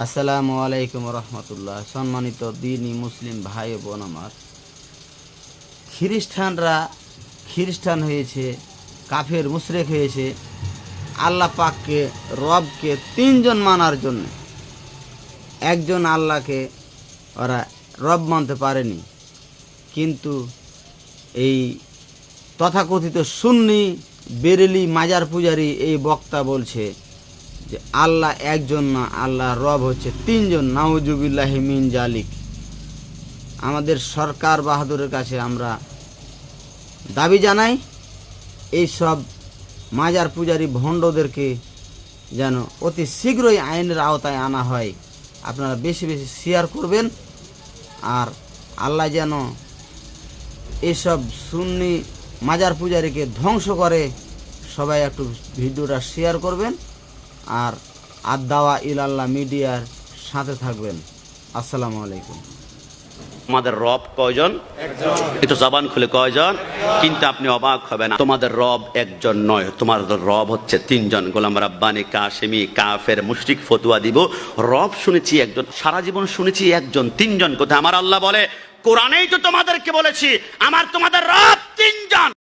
আসসালামু আলাইকুম রহমতুল্লাহ। সম্মানিত দিনী মুসলিম ভাই বোন আমার, খ্রিস্টানরা খ্রিস্টান হয়েছে, কাফের মুশরিক হয়েছে আল্লাহ পাককে রবকে তিনজন মানার জন্য। একজন আল্লাহকে ওরা রব মানতে পারেনি, কিন্তু এই তথাকথিত সুন্নি বেরেলি মাজার পূজারী এই বক্তা বলছে যে আল্লাহ একজন না, আল্লাহ রব হচ্ছে তিনজন। নাউজুবিল্লাহি মিন জালিক। আমাদের সরকার বাহাদুরের কাছে আমরা দাবি জানাই, এই সব মাজার পূজারী ভণ্ডদেরকে যেন অতি শীঘ্রই আইনের আওতায় আনা হয়। আপনারা বেশি বেশি শেয়ার করবেন, আর আল্লাহ যেন এইসব সুন্নি মাজার পূজারীকে ধ্বংস করে। সবাই একটু ভিডিওটা শেয়ার করবেন, আর আদ-দাওয়া ইলাল্লাহ মিডিয়ার সাথে থাকবেন। আসসালামু আলাইকুম। তোমাদের রব কয়জন? একটু জবান খুলে কয়জন? কিন্তু আপনি অবাক হবেন, তোমাদের রব একজন নয়, তোমাদের রব হচ্ছে তিনজন। গোলাম রাব্বানি, কাশেমি, কাফের, মুশরিক ফতুয়া দিব। রব শুনেছি একজন, সারা জীবন শুনেছি একজন, তিনজন কোথায়? আমার আল্লাহ বলে কোরআনেই তো তোমাদেরকে বলেছি আমার তোমাদের রব তিনজন।